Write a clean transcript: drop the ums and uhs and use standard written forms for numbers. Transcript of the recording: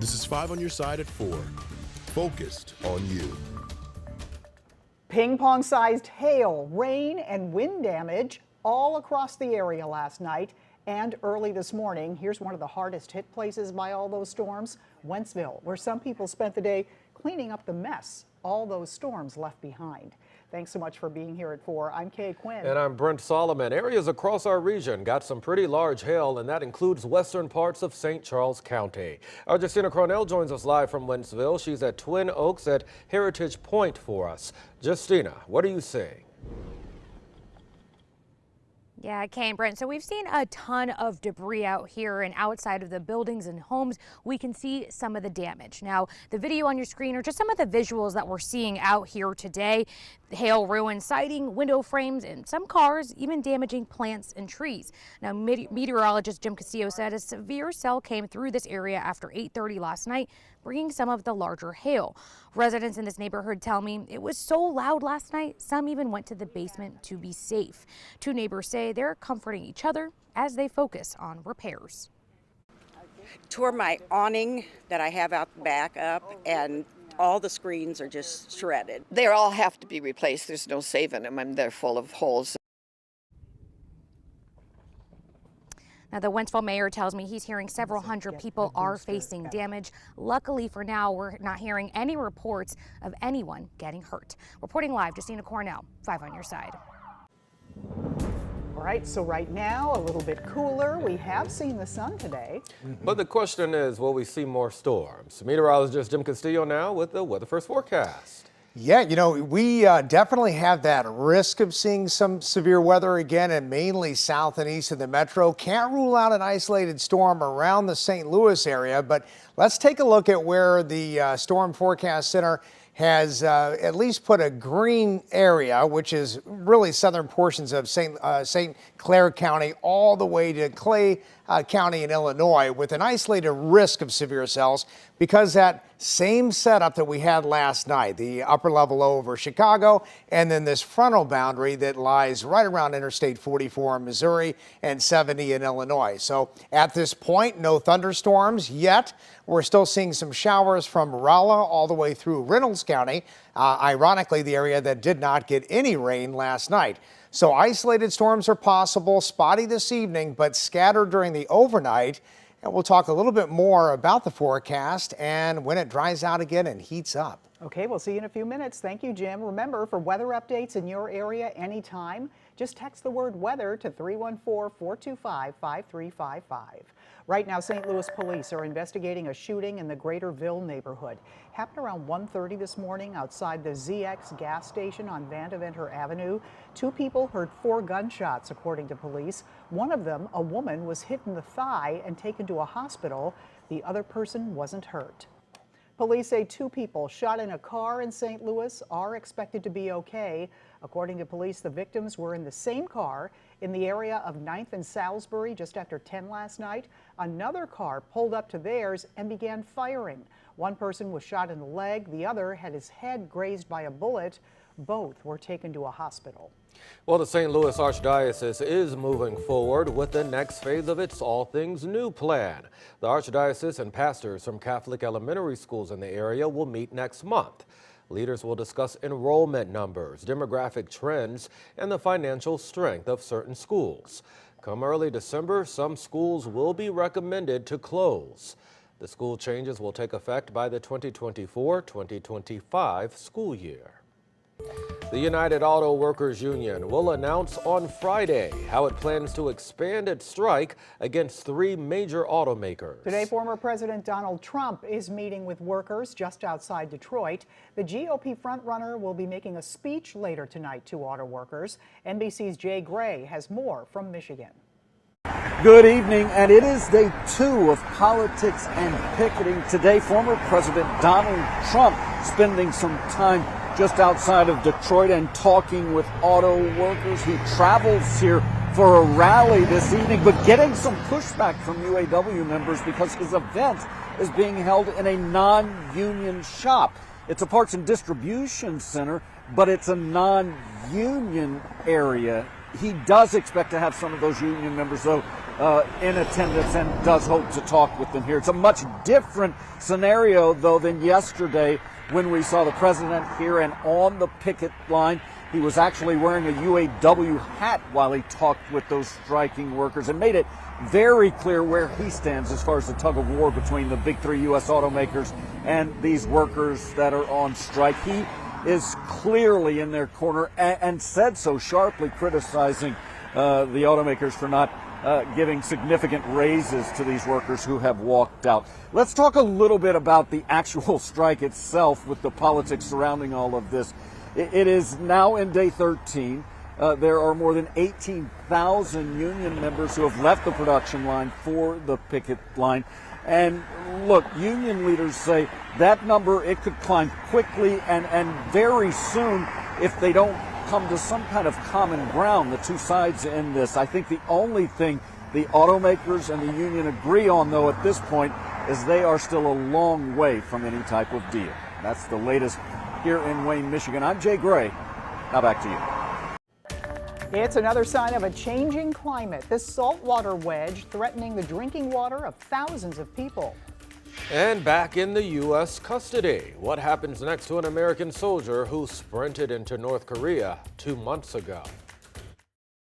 This is 5 on your side at 4. Focused on you. Ping pong sized hail, rain, and wind damage all across the area last night and early this morning. Here's one of the hardest hit places by all those storms, Wentzville, where some people spent the day cleaning up the mess all those storms left behind. Thanks so much for being here at 4. I'm Kay Quinn. And I'm Brent Solomon. Areas across our region got some pretty large hail, and that includes western parts of St. Charles County. Our Justina Cornell joins us live from Wentzville. She's at Twin Oaks at Heritage Point for us. Justina, what are you seeing? Yeah, Kay and Brent, so we've seen a ton of debris out here, and outside of the buildings and homes, we can see some of the damage. Now, the video on your screen are just some of the visuals that we're seeing out here today. Hail ruined siding, window frames, and some cars, even damaging plants and trees. Now, meteorologist Jim Castillo said a severe cell came through this area after 8:30 last night, bringing some of the larger hail. Residents in this neighborhood tell me it was so loud last night, some even went to the basement to be safe. Two neighbors say they're comforting each other as they focus on repairs. Tore my awning that I have out back up, and all the screens are just shredded. They all have to be replaced. There's no saving them, and they're full of holes. Now, the Wentzville mayor tells me he's hearing several hundred people are facing damage. Luckily for now, we're not hearing any reports of anyone getting hurt. Reporting live, Justina Cornell, 5 on your side. All right, so right now, a little bit cooler. We have seen the sun today. But the question is, will we see more storms? Meteorologist Jim Castillo now with the Weather First forecast. Yeah, you know, we definitely have that risk of seeing some severe weather again, and mainly south and east of the metro. Can't rule out an isolated storm around the St. Louis area, but let's take a look at where the Storm Forecast Center has at least put a green area, which is really southern portions of St. Clair County all the way to Clay County in Illinois, with an isolated risk of severe cells because that same setup that we had last night, the upper level low over Chicago, and then this frontal boundary that lies right around Interstate 44 in Missouri and 70 in Illinois. So at this point, no thunderstorms yet. We're still seeing some showers from Rolla all the way through Reynolds County, ironically the area that did not get any rain last night. So isolated storms are possible, spotty this evening, but scattered during the overnight. And we'll talk a little bit more about the forecast and when it dries out again and heats up. Okay, we'll see you in a few minutes. Thank you, Jim. Remember, for weather updates in your area anytime, just text the word weather to 314-425-5355. Right now, St. Louis police are investigating a shooting in the Greater Ville neighborhood. Happened around 1:30 this morning outside the ZX gas station on Vandeventer Avenue. 2 people heard 4 gunshots, according to police. One of them, a woman, was hit in the thigh and taken to a hospital. The other person wasn't hurt. Police say 2 people shot in a car in St. Louis are expected to be okay. According to police, the victims were in the same car in the area of 9th and Salisbury just after 10 last night. Another car pulled up to theirs and began firing. One person was shot in the leg. The other had his head grazed by a bullet. Both were taken to a hospital. Well, the St. Louis Archdiocese is moving forward with the next phase of its All Things New plan. The Archdiocese and pastors from Catholic elementary schools in the area will meet next month. Leaders will discuss enrollment numbers, demographic trends, and the financial strength of certain schools. Come early December, some schools will be recommended to close. The school changes will take effect by the 2024-2025 school year. The United Auto Workers Union will announce on Friday how it plans to expand its strike against 3 major automakers. Today, former President Donald Trump is meeting with workers just outside Detroit. The GOP frontrunner will be making a speech later tonight to auto workers. NBC's Jay Gray has more from Michigan. Good evening, and it is day 2 of politics and picketing. Today, former President Donald Trump spending some time just outside of Detroit and talking with auto workers. He travels here for a rally this evening, but getting some pushback from UAW members because his event is being held in a non-union shop. It's a parts and distribution center, but it's a non-union area. He does expect to have some of those union members, though, in attendance and does hope to talk with them here. It's a much different scenario, though, than yesterday when we saw the president here and on the picket line. He was actually wearing a UAW hat while he talked with those striking workers and made it very clear where he stands as far as the tug of war between the big three U.S. automakers and these workers that are on strike. He is clearly in their corner and said so, sharply criticizing the automakers for not giving significant raises to these workers who have walked out. Let's talk a little bit about the actual strike itself with the politics surrounding all of this. It is now in day 13. There are more than 18,000 union members who have left the production line for the picket line. And look, union leaders say that number, it could climb quickly and very soon if they don't come to some kind of common ground, the two sides in this. I think the only thing the automakers and the union agree on, though, at this point, is they are still a long way from any type of deal. That's the latest here in Wayne, Michigan. I'm Jay Gray. Now back to you. It's another sign of a changing climate. This saltwater wedge threatening the drinking water of thousands of people. And back in the U.S. custody. What happens next to an American soldier who sprinted into North Korea 2 months ago?